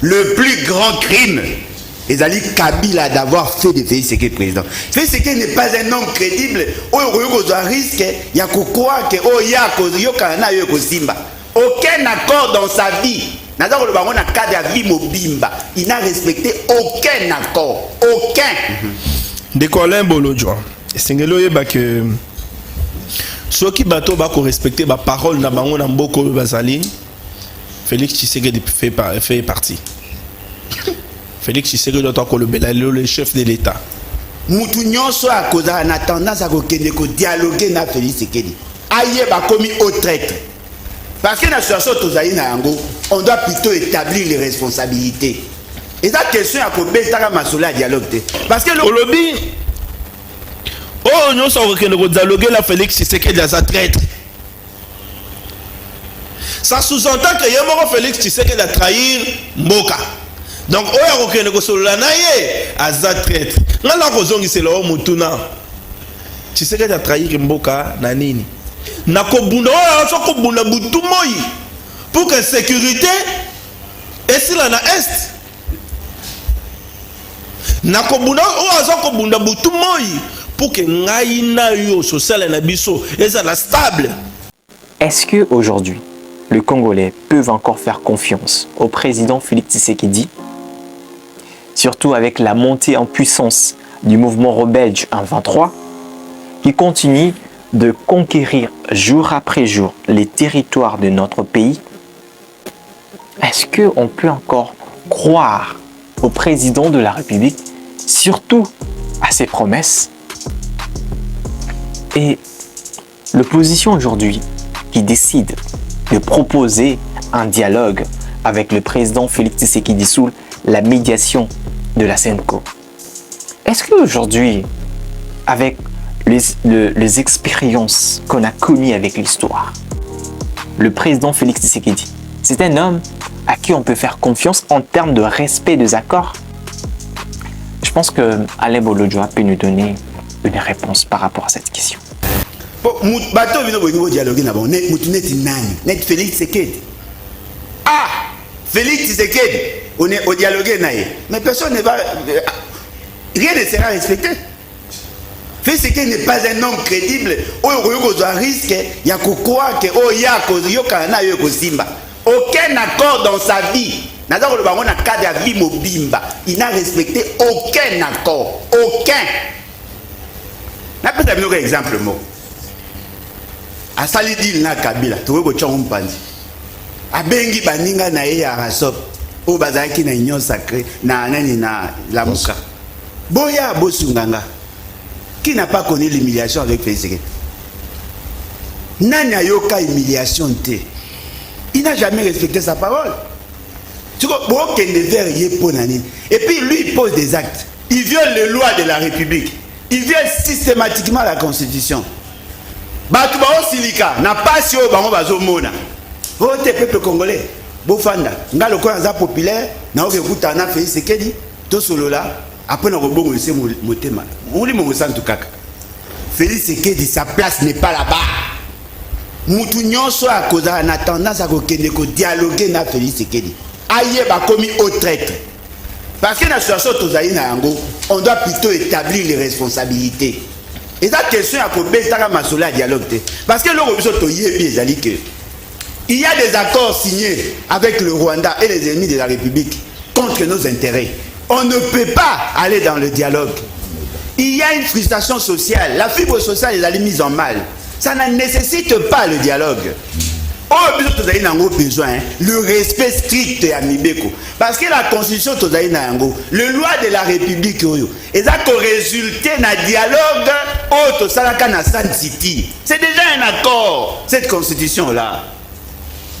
le plus grand crime. Et Ali Kabila d'avoir fait de Félix Tshisekedi président. Félix Tshisekedi n'est pas un homme crédible. Il y a un risque, il y a quoi que aucun accord dans sa vie. Il n'a respecté aucun accord. Aucun. De Colin Bolodjoa. C'est que ceux qui bateau bako respecter la parole na bango na mboko bazali, Félix Tshisekedi fait partie. Félix Tshisekedi doit être le chef de l'État. Mutu nyonso a koza na tendance à dialoguer na Félix Tshisekedi. Aye ba commis au traître. Parce que dans la situation tozali na yango, on doit plutôt établir les responsabilités. Et ça question à kobetaka masola dialogue. Parce que le lobby oh non ça on dialoguer la Félix Tshisekedi à sa traître. Ça sous-entend que Yamoro Félix Tshisekedi a trahir Mboka. Donc oya kokende kosolola na ye aza traître. Ngala kozongisela o mutuna. Tshisekedi a trahir Mboka na nini? Na kobunda oya so kobunda butu moi pour que sécurité et sila na est. Na kobunda oya so kobunda butu moi pour que ngai na yo social na biso ezala stable. Est-ce que aujourd'hui les Congolais peuvent encore faire confiance au président Félix Tshisekedi, surtout avec la montée en puissance du mouvement rebelle en 23, qui continue de conquérir jour après jour les territoires de notre pays? Est-ce qu'on peut encore croire au président de la République, surtout à ses promesses? Et l'opposition aujourd'hui qui décide de proposer un dialogue avec le président Félix Tshisekedi sous la médiation de la CENCO. Est-ce qu'aujourd'hui, avec les expériences qu'on a connues avec l'histoire, le président Félix Tshisekedi, c'est un homme à qui on peut faire confiance en termes de respect des accords? Je pense que Alain Bolodjoa peut nous donner une réponse par rapport à cette question. Bato vino bo dialogue na bon mutu neti nani net Félix Tshisekedi. Ah, Félix Tshisekedi, on est au dialogue naïe. Mais personne ne va rien ne sera respecté. Félix Tshisekedi n'est pas un homme crédible. Il y a un risque, il y a quoi que aucun accord dans sa vie. Il n'a respecté aucun accord. Aucun. Je vais un exemple. Asali dil na Kabila to ko chongo mpanzi abengi baninga na ye ya rasop o bazaki na union sacrée na nani na lamuka boya bosunganga qui n'a pas connu l'humiliation avec Félix Tshisekedi? Nani ayoka humiliation te, il n'a jamais respecté sa parole. Tu vois bon kende vers ye ponani et puis lui il pose des actes, il viole les lois de la République, il viole systématiquement la constitution. Batu bao silika na pasi o bango bazomona vote peuple congolais bofanda ngalo ko za populaire na o kekuta na Félix Tshisekedi to solola après na kobongo ese motema muli mongo santu kaka. Félix Tshisekedi, sa place n'est pas là-bas. Mutu nyonso a koza na tendance à kokende ko dialoguer na Félix Tshisekedi aye ba commis au traître. Parce que dans la situation tozali na yango, on doit plutôt établir les responsabilités. Et la question à Kobetaka Masola dialogue. Parce que il y a des accords signés avec le Rwanda et les ennemis de la République contre nos intérêts. On ne peut pas aller dans le dialogue. Il y a une frustration sociale. La fibre sociale est mise en mal. Ça ne nécessite pas le dialogue. Oh, besoin le respect strict à Mibeko. Parce que la constitution le loi de la République et ça a résulté d'un dialogue au Salaka na San City. C'est déjà un accord, cette constitution là.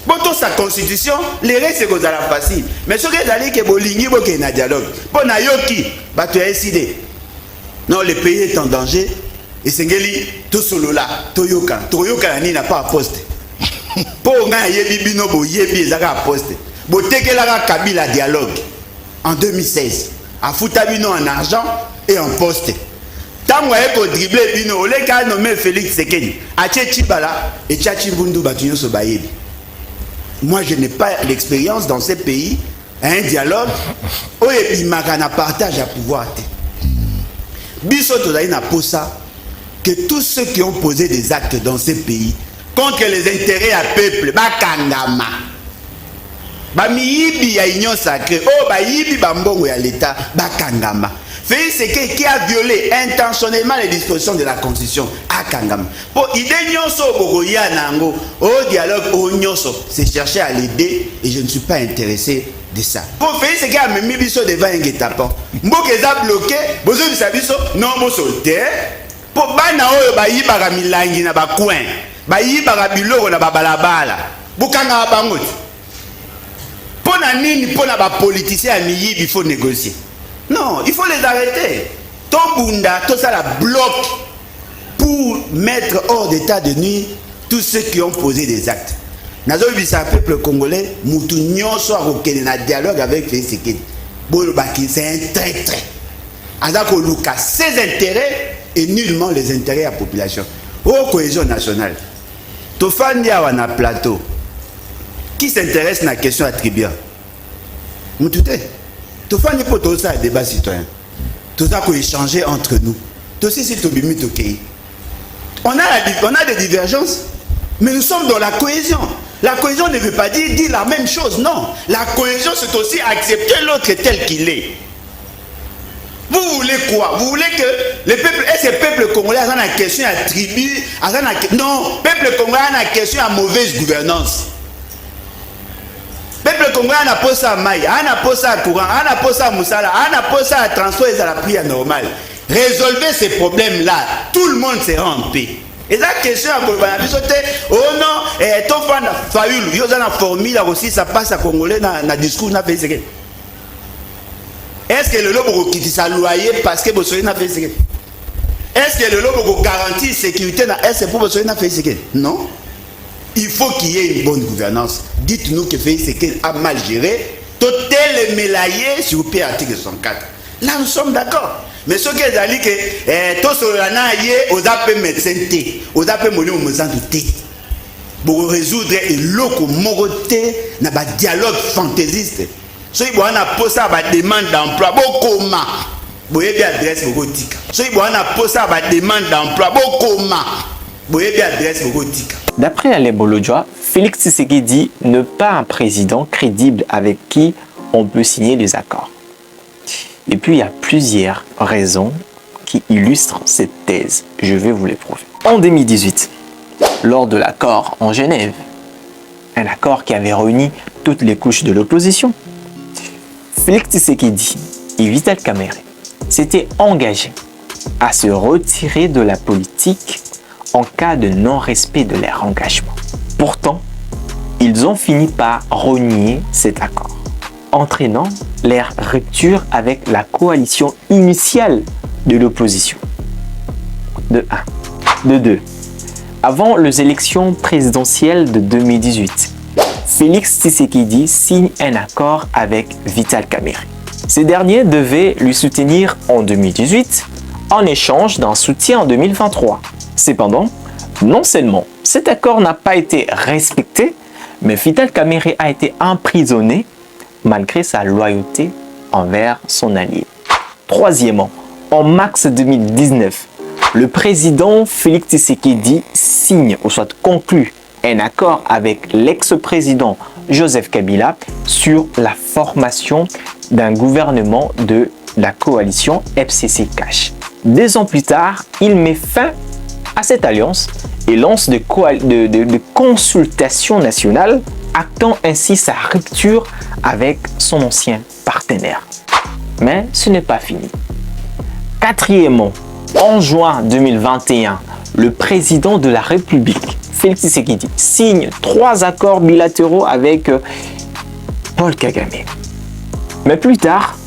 Bon, sa constitution, les règles c'est qu'on a la facile. Mais ce que vous allez que bolingi boke na dialogue. Bon na yoki, bah tu as décidé. Non, le pays est en danger. Et Sengeli, tout solo là, Toyoka ni n'a pas à poste. Pour yebi bino bo yebi ezaka poste bo tekelaka Kabila dialogue en 2016 a futa bino en argent et en poste tango eko dribbler bino oleka nommé Félix Tshisekedi a Tchibala et Tchachimbundu batunyo so bayebi. Moi je n'ai pas l'expérience dans ces pays un dialogue où il y a un partage à pouvoir. Biso tozali na posa que tous ceux qui ont posé des actes dans ces pays contre les intérêts à peuple, bakangama. Bamiyibi ya union sacrée, bayibi bambongo ya l'État, bakangama. Félix Tshisekedi qui a violé intentionnellement les dispositions de la Constitution à Kangama. Pour idée nyonso bogoya nango, au dialogue au nyonso, c'est chercher à l'aider et je ne suis pas intéressé de ça. Pour Félix Tshisekedi a mis biso devant un guet-apens. Mboka eza bloqué, bozo bisa biso non mo solter. Pour bana oyo bayibaka milangi na bacoin, bayibaka biloko na babalabala. Bukanga bango. Pour na nini pour na ba politicien à miyibi il faut négocier. Non, il faut les arrêter. Tombunda, tout ça la bloque pour mettre hors d'état de nuire tous ceux qui ont posé des actes. Nazo bisa peuple congolais, mutu nyonso a kokende na dialogue avec Félix Tshisekedi. Bolobaki c'est un traître. Azako luka ses intérêts et nullement les intérêts à la population. Oh cohésion nationale. Tofandi awa na plateau. Qui s'intéresse à la question attribuée? Mutute. Tout le monde peut faire un débat citoyen. Tout ça qu'on échanger entre nous. Tout aussi, c'est tout bimi tout pays. On a des divergences, mais nous sommes dans la cohésion. La cohésion ne veut pas dire la même chose, non. La cohésion, c'est aussi accepter l'autre tel qu'il est. Vous voulez quoi? Vous voulez que le peuple, est-ce que le peuple congolais a une question à tribu? Non, le peuple congolais a une question à mauvaise gouvernance. Peuple congolais a posé à maille, a posé à courant, a posé à moussala, a posé à transport et à la prière normale. Résolvez ces problèmes-là, tout le monde sera en paix. Et la question à Kolbana, oh non, ton fan Fayoul, il y a une formule aussi, ça passe à Congolais dans le discours. Est-ce que le lobo qui s'est loyer parce que vous soyez n'a fait ce que? Est-ce que le lobo garantit sécurité dans est-ce pour vous soyez n'a fait ce que? Non. Il faut qu'il y ait une bonne gouvernance. Dites-nous que Félix Tshisekedi a mal géré. Tout est mélaillé sur le article 104. Là, nous sommes d'accord. Mais ce qui est dit que tout ce qui est aux appels médecins, aux appels monuments pour résoudre et l'autre moroté n'a pas dialogue fantaisiste. Ce qui est posé à la demande d'emploi, beaucoup comment vous avez adresse beaucoup de tika. Ce qui est posé à la demande d'emploi, beaucoup comment vous avez adresse beaucoup de tika. D'après Alain Bolodjoa, Félix Tshisekedi dit ne pas un président crédible avec qui on peut signer des accords. Et puis il y a plusieurs raisons qui illustrent cette thèse. Je vais vous les prouver. En 2018, lors de l'accord en Genève, un accord qui avait réuni toutes les couches de l'opposition, Félix Tshisekedi et Vital Kamerhe s'étaient engagés à se retirer de la politique en cas de non-respect de leur engagement. Pourtant, ils ont fini par renier cet accord, entraînant leur rupture avec la coalition initiale de l'opposition. De 1. De 2. Avant les élections présidentielles de 2018, Félix Tshisekedi signe un accord avec Vital Kamerhe. Ces derniers devaient lui soutenir en 2018 en échange d'un soutien en 2023. Cependant, non seulement cet accord n'a pas été respecté, mais Vital Kamerhe a été emprisonné malgré sa loyauté envers son allié. Troisièmement, en mars 2019, le président Félix Tshisekedi signe ou soit conclut un accord avec l'ex-président Joseph Kabila sur la formation d'un gouvernement de la coalition FCC-Cash. 2 ans plus tard, il met fin à cette alliance et lance des consultations nationales, actant ainsi sa rupture avec son ancien partenaire. Mais ce n'est pas fini. Quatrièmement, en juin 2021, le président de la République, Félix Tshisekedi, signe 3 accords bilatéraux avec Paul Kagame. Mais plus tard,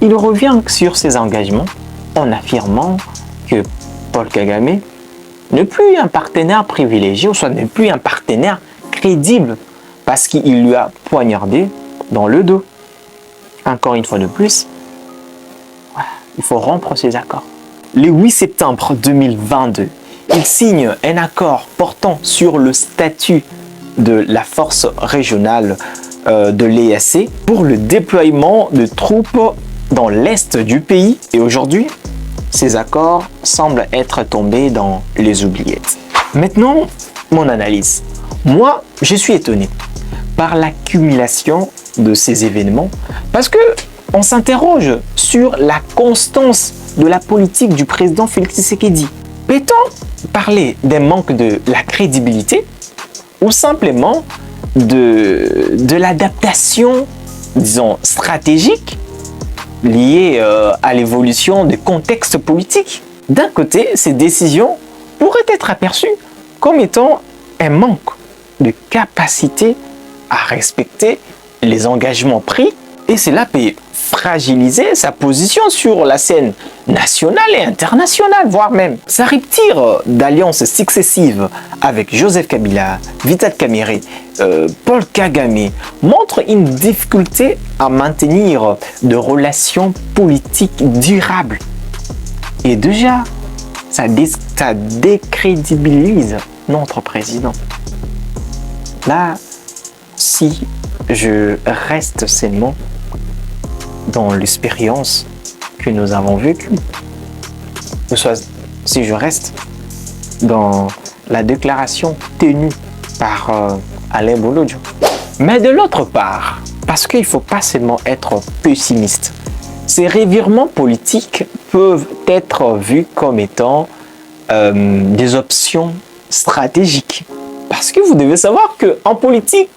il revient sur ses engagements en affirmant que Paul Kagame n'est plus un partenaire privilégié, ou soit n'est plus un partenaire crédible parce qu'il lui a poignardé dans le dos. Encore une fois de plus, il faut rompre ces accords. Le 8 septembre 2022, il signe un accord portant sur le statut de la force régionale de l'EAC pour le déploiement de troupes dans l'est du pays. Et aujourd'hui, ces accords semblent être tombés dans les oubliettes. Maintenant, mon analyse. Moi, je suis étonné par l'accumulation de ces événements parce que on s'interroge sur la constance de la politique du président Félix Tshisekedi. Peut-on parler d'un manque de la crédibilité ou simplement de l'adaptation, disons, stratégique liée à l'évolution des contextes politiques? D'un côté, ces décisions pourraient être aperçues comme étant un manque de capacité à respecter les engagements pris et cela peut fragiliser sa position sur la scène nationale et internationale, voire même. Sa rupture d'alliances successives avec Joseph Kabila, Vital Kamerhe, Paul Kagame montre une difficulté à maintenir de relations politiques durables. Et déjà, ça décrédibilise notre président. Là, si je reste seulement dans l'expérience que nous avons vécue, ou soit si je reste dans la déclaration tenue par Alain Bolodjo. Mais de l'autre part, parce qu'il ne faut pas seulement être pessimiste, ces revirements politiques peuvent être vus comme étant des options stratégiques. Parce que vous devez savoir qu'en politique,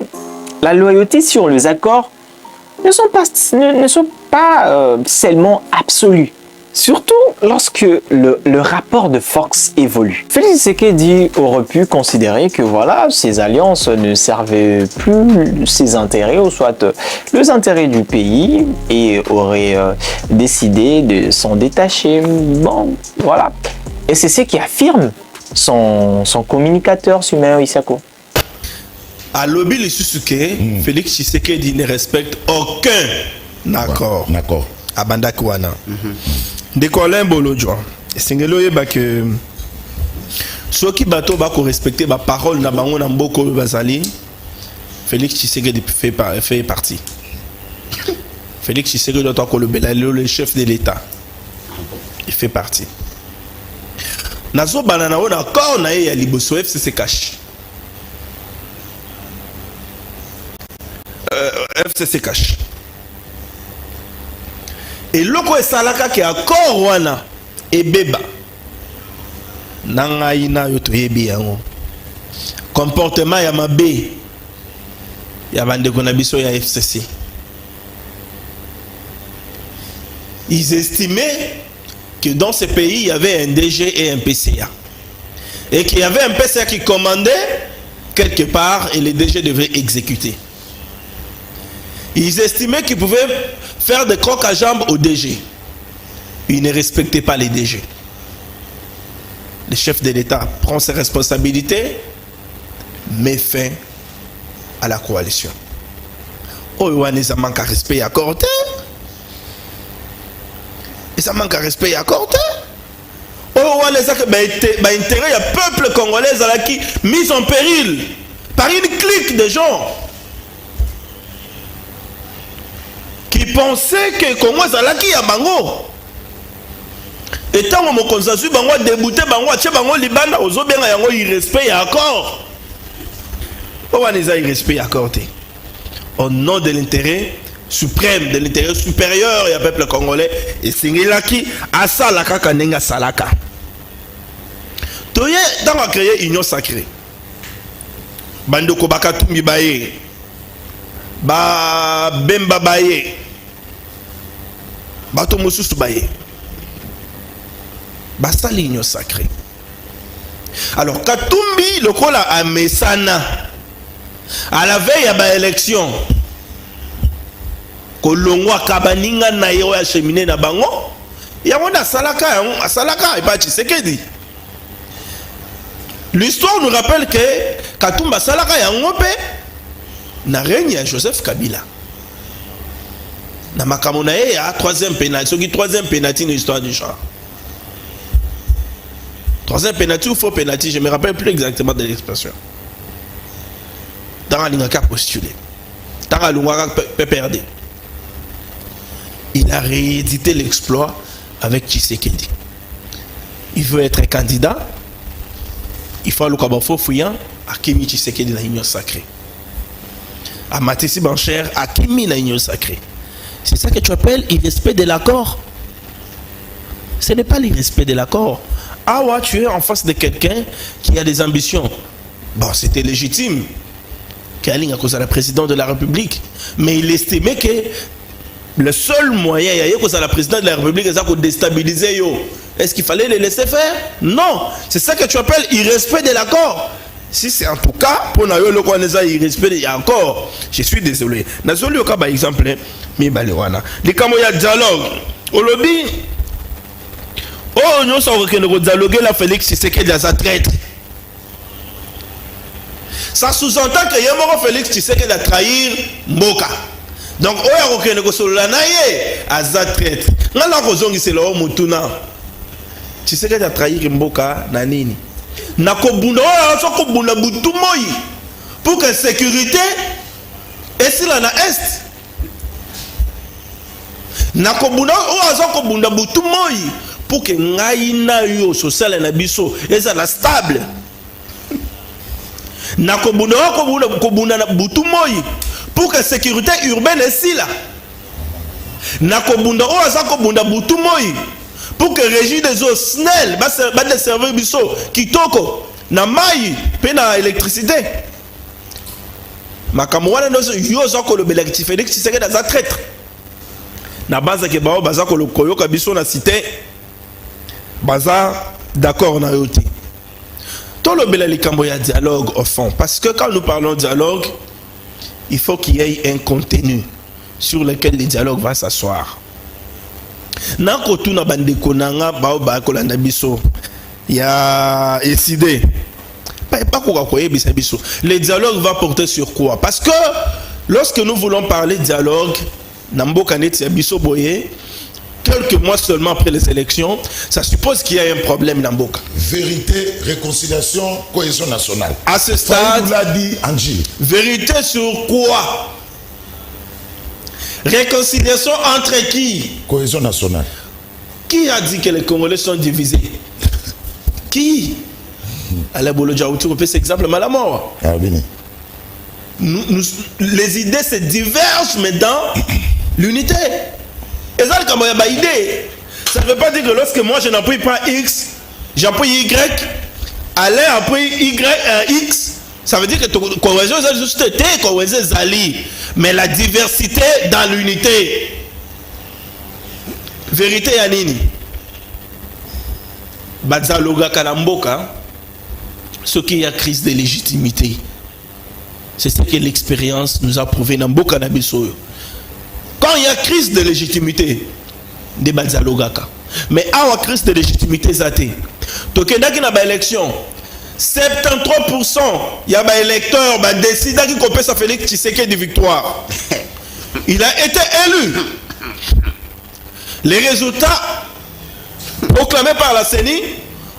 la loyauté sur les accords ne sont pas seulement absolues. Surtout lorsque le rapport de force évolue. Félix Tshisekedi aurait pu considérer que voilà, ces alliances ne servaient plus ses intérêts, ou soit les intérêts du pays, et aurait décidé de s'en détacher. Bon, voilà. Et c'est ce qui affirme son communicateur, Sumaï Isako. À lobby le Susuke, Félix Tshisekedi ne respecte aucun accord. D'accord. À Bandakouana. De Alain Bolodjo. Singelo yeba que ceux qui bateau ba ko respecter ba parole na bango na mboko bazali, Félix Tshisekedi fait partie. Félix Tshisekedi doit être le chef de l'État. Il fait partie. Nazo banana on accord na ya liboso FCC cash. FCC cash. Et loko esalaka ki accord wana ebeba nanga ina yo toyebi yango comportement ya mabe ya bandeko na biso ya FCC. Ils estimaient que dans ce pays il y avait un DG et un PCA et qu'il y avait un PCA qui commandait quelque part et le DG devait exécuter. Ils estimaient qu'ils pouvaient faire des crocs à jambes au DG. Ils ne respectaient pas les DG. Le chef de l'État prend ses responsabilités, met fin à la coalition. Oh, ça manque à respect et à accordé. Et ça manque à respect et à accordé. Oh, intérêt, il y a peuple congolais qui mis en péril par une clique de gens qui pensaient que Congo Zalaki a bango. Et tant que mon consensus bango débuté bango tché bango libanda ozo benga yango irrespect et accord. On va les irrespect et accordé. Au nom de l'intérêt suprême, de l'intérêt supérieur et peuple congolais et singilaki asalaka kanenga salaka. Toye dans a créé union sacrée. Bandoko bakatumbi baye. Ba bemba baye. Bato mosusu baye. Basta l'union sacrée. Alors Katumbi le kola a mesana à la veille à ba élection kolongwa kabaninga na yo ya cheminer na bango ya wona salaka et pas Tshisekedi. L'histoire nous rappelle que Katumba salaka ya ngope na règne à Joseph Kabila. Na makamona ya troisième pénalty, ce qui troisième pénalty dans l'histoire du genre. Troisième pénalty ou faux pénalty, je ne me rappelle plus exactement de l'expression. Dans la ligne postulé. Taralunga peut perdre. Il a réédité l'exploit avec Tshisekedi. Il veut être candidat. Il faut le Kabafo Fouyan à Kimi Tshisekedi dans l'Union sacrée. À Matissi Bancher à Kimi dans l'Union sacrée. C'est ça que tu appelles irrespect de l'accord. Ce n'est pas l'irrespect de l'accord. Ah ouais, tu es en face de quelqu'un qui a des ambitions. Bon, c'était légitime. Kaling à cause de la présidente de la République. Mais il estimait que le seul moyen, il y a cause de la présidente de la République, c'est pour déstabiliser. Est-ce qu'il fallait les laisser faire? Non. C'est ça que tu appelles irrespect de l'accord. Si c'est en tout cas, pour nous, le connaissant irrespect de l'accord, je suis désolé. Nazoli, par exemple, mais balewana. Les camoya dialogue. Au lobby, oh, nous sommes en dialoguer la Félix Tshisekedi à sa traître. Ça sous-entend que Yamoro Félix Tshisekedi a trahir Mboka. Donc, il y a aucun négociateur à sa traître. Là, c'est le Mutuna. Tshisekedi a trahir Mboka, Nanini. Nakobunda, Nakobunda Boutumoyi. Pour que la sécurité est sur la Est. Nakobunda, Nakobunda Boutumoyi. Pour que Naïna yo social na biso est stable. Nakobunda Boutumoyi. Pour que la sécurité urbaine est ici là. Nakobunda Boutumoyi. Pour que le régime des eaux SNEL va desservir biso kitoko na mai pe na électricité. Makamwana no yo zako le belectifé que c'est dans sa traître. Na base que bao baza ko le koyoka biso na cité. Baza d'accord na yote. Tout le bel dialogue au fond. Parce que quand nous parlons de dialogue, il faut qu'il y ait un contenu sur lequel le dialogue va s'asseoir. Nakotu na bandeko nanga bao ba kolanda biso ya décidé pas quoi koyebisa biso. Le dialogue va porter sur quoi? Parce que lorsque nous voulons parler de dialogue namboka neti ya biso boye quelques mois seulement après les élections, ça suppose qu'il y a un problème namboka. Vérité, réconciliation, cohésion nationale. À ce stade, vous l'a dit Angie. Vérité sur quoi? Réconciliation entre qui? Cohésion nationale. Qui a dit que les Congolais sont divisés? Qui? Alain Bolodjaouti, on peut cet exemple mal à mort. Les idées se divergent, mais dans l'unité. Et ça, comme il y a une idée, ça ne veut pas dire que lorsque moi je n'appuie pas X, j'appuie Y, Alain appuie X. Ça veut dire que la cohésion est juste cohésion Zali. Mais la diversité dans l'unité. Vérité Yanini. Bazaloga Kalamboka. Ce qui est crise de légitimité. C'est ce que l'expérience nous a prouvé dans Mboka Nabiso. Quand il y a crise de légitimité, de Bazalogaka. Mais à la crise de légitimité, Zate. Tokendaki na ba élection. 73% il y a des électeurs qui décident qui compte sa Félix Tshisekedi de victoire. Il a été élu. Les résultats proclamés par la CENI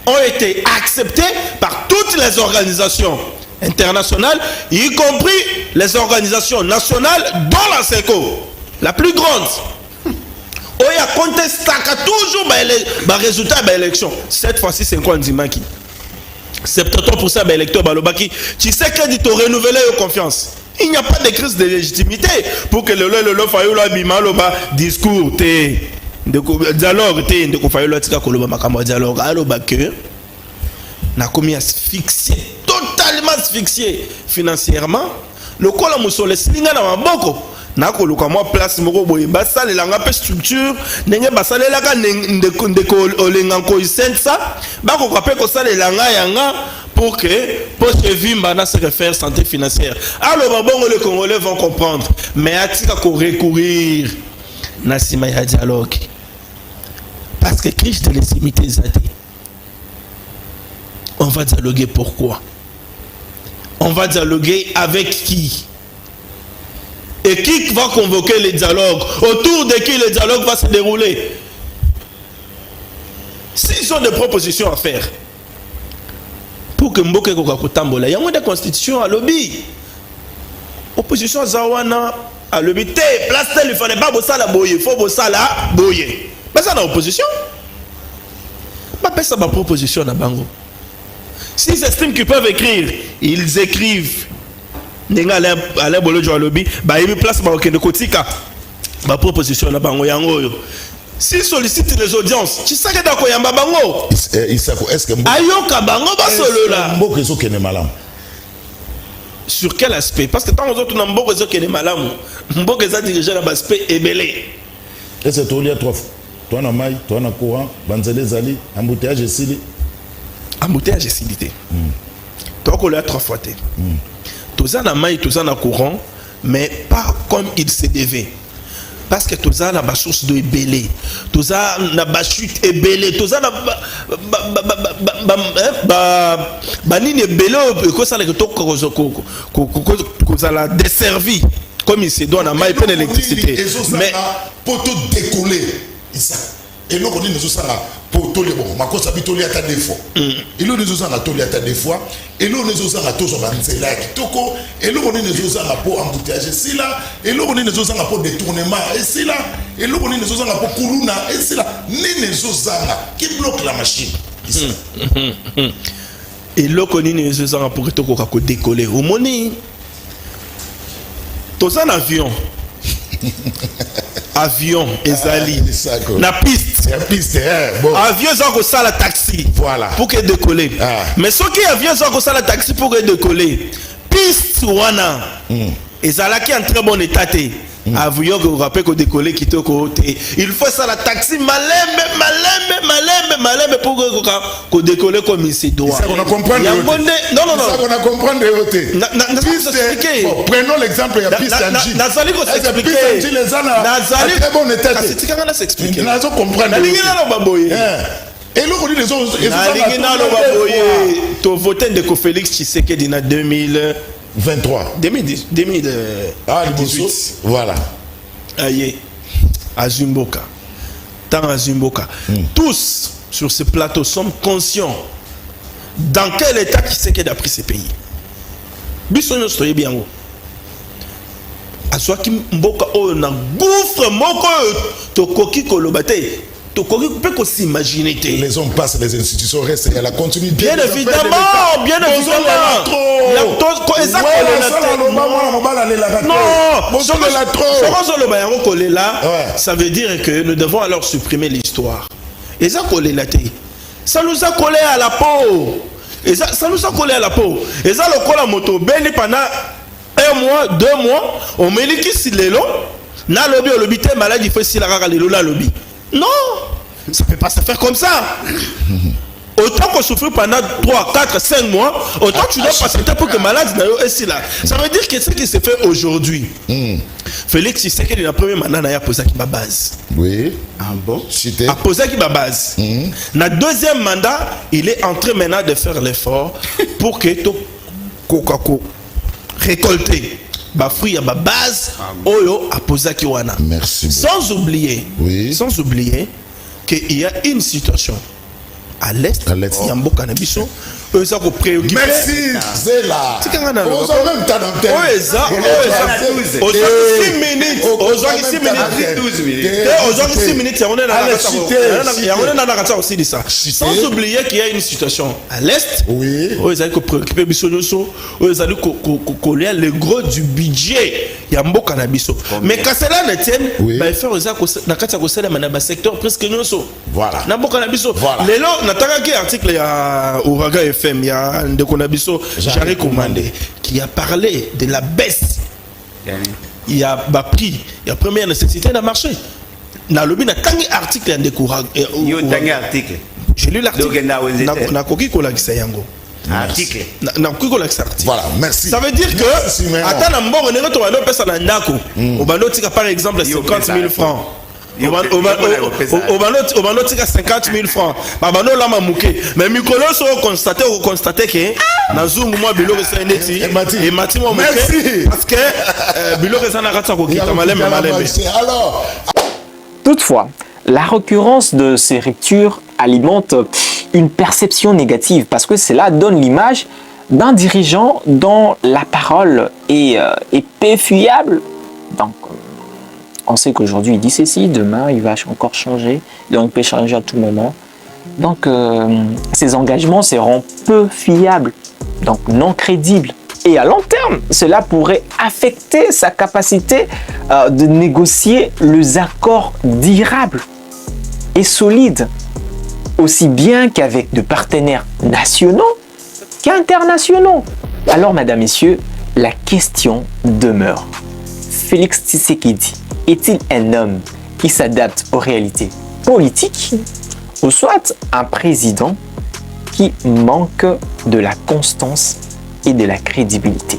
ont été acceptés par toutes les organisations internationales, y compris les organisations nationales, dont la SECO, la plus grande. Il y a contesté toujours les résultats de l'élection. Cette fois-ci, c'est quoi Ndimaki? 73% des électeurs Balobaki, tu sais que tu renouveler leur confiance. Il n'y a pas de crise de légitimité pour que le fayola bimaloba discours te dialogue te de fayola tika koloba makamba dialogue aloba que na komi asphyxié, totalement asphyxié financièrement. Le kola musole silinga na maboko na koluka moi place moko boye basale langa pe structure ndenge basale laka ndeko olenga ko isensa bako kape ko sale langa yanga pour que poste vimba na se refaire santé financière. Alors bon les Congolais vont comprendre mais atika ko recourir na sima ya dialogue parce que crise de légitimité zati. On va dialoguer pourquoi? On va dialoguer avec qui? Et qui va convoquer les dialogues? Autour de qui le dialogue va se dérouler? S'ils ont des propositions à faire pour que Mboke Kokakotambola, il y a moins de constitution à lobby. opposition Zawana a le bité place tel il fallait pas bosser la boye, faut bosser la boye. Mais ça dans l'opposition. Pas ça ma proposition na bango. S'ils estiment qu'ils peuvent écrire, ils écrivent. Nenga Alain Bolo jo lobby, ba yemi place ba okende kotika. Ma proposition na bango yango yo. S'ils sollicitent les audiences, tu sais que d'accord yamba bango. Est-ce que ayoka bango ba solo là. Mboko ezo kene malam. Sur quel aspect? Parce que tant aux autres na mboko ezo kene malam. Mboko eza dirigé na aspect ebelé. Est-ce que tu lis trois fois? Toi na mai, toi na courant, banzele zali, embouteillage esili. Embouteillage esili. Toi ko le 3 fois té. Toza na mai, toza na courant, mais pas comme il se devait. Parce que toza na ba source de ebelé. Toza na ba chute ebelé, toza na ba nini ebelé ko ça que to ko ça la desservi comme il se doit na mai plein d'électricité. Mais pour tout décoller. Et nous, on dit que pour tous les bons, ma cause habite à ta défaut. Et nous, nous avons à ta défaut. Et nous, nous avons à tous les là qui toko. Et nous, nous avons pour embouteillage ici là. Et nous, nous avons pour détournement ici là. Et nous, nous avons pour Kuluna ici là. Nous, nous avons qui bloque la machine ici. Et nous, nous avons pour décoller. Au moni, tous un avion. Avion ezali na piste bon. Avion zako sala taxi voilà pour que décoller mais ce qui avion zako sala taxi pour que décoller piste wana ezalaki en très bon état té avion que rappelle que décoller kitoko té il faut ça la taxi malembe pour que décoller comme il se doit. Ça on a comprendre. Non ça on a comprendre de bon, prenons l'exemple ya piste Anji. Nazali ko s'expliquer. Piste Anji les ana. Nazali très bon état. Kasi tika na s'expliquer. Nazo comprendre. Na lingi na lo baboye. Et nous on dit les autres na lingi na lo baboye. To voter de ko Félix Tshisekedi na 2023 2018 voilà aïe Azumboka tant Azumboka tous sur ce plateau sommes conscients dans quel état Tshisekedi a pris ces pays biso soyez bien haut azwaki mboka oyo na gouffre moko tokoki kolobate tokoki peut qu'on s'imagine. Les hommes passent, les institutions restent, il y a la continuité. Bien évidemment. Ça veut dire que nous devons alors supprimer l'histoire. Et ça nous a collé à la peau. Et ça nous a collé à la peau. Et ça le colle à moto. Ben pendant 1 mois, 2 mois, on me dit que si l'élo, na lobby au lobby, malade il faut si la rara l'élo la lobby. Non, ça ne peut pas se faire comme ça. Autant qu'on souffre pendant 3, 4, 5 mois, autant tu dois patienter pour que malade est là. Ça veut dire que ce qui se fait aujourd'hui, Félix Tshisekedi la première mandat a posé ma base. Oui. Ah bon? A posé ma base. Na deuxième mandat, il est en train maintenant de faire l'effort pour que tu récolter ba fruit à ma base oyo a posé wana. Merci. Sans oublier qu'il y a une situation à l'est, il y a un beau cannabis. Ça vous préoccupe. Merci, c'est là. C'est quand même on a même temps d'antenne. Oui, ça. Aujourd'hui 6 minutes. Aujourd'hui 6 minutes. On est dans la aussi de ça. Sans oublier qu'il y a une situation à l'est. Oui. Ils allaient préoccuper Bissonioso. Ils allaient coller le gros du budget. Il y a un beau cannabis. Mais quand cela ne tienne, il faut faire un secteur presque nous. Voilà. Na beau cannabis. Les lots, n'attendons qu'un article au Ouragan FM, il y a un de Konabiso, Jarry Commandé, qui a parlé de la baisse. Il y a pris, il y a première nécessité dans le marché. Dans le bin, il y a un article en décourage. J'ai lu l'article. Article. Voilà, merci. Ça veut dire que, attends, on est retourné à l'opération à Nako. Par exemple, 50 000 francs. Au bano tika 50 000 francs. Babano la mamouké. Mais Mikolo so constater que na zungu moi bilo resa neti et mati moi mouké parce que bilo resa na ratsa ko kita malem. Alors, toutefois, la récurrence de ces ruptures alimente une perception négative parce que cela donne l'image d'un dirigeant dont la parole est peu fiable. Donc, on sait qu'aujourd'hui il dit ceci, demain il va encore changer, donc il peut changer à tout moment. Donc, ces engagements seront peu fiables, donc non crédibles. Et à long terme, cela pourrait affecter sa capacité de négocier les accords durables et solides, aussi bien qu'avec des partenaires nationaux qu'internationaux. Alors, mesdames, messieurs, la question demeure. Félix Tshisekedi est-il un homme qui s'adapte aux réalités politiques ou soit un président qui manque de la constance et de la crédibilité?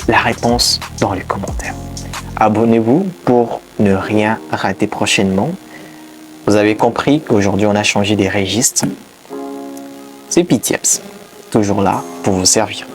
La réponse dans les commentaires. Abonnez-vous pour ne rien rater prochainement. Vous avez compris qu'aujourd'hui on a changé des registres. C'est Pitieps, toujours là pour vous servir.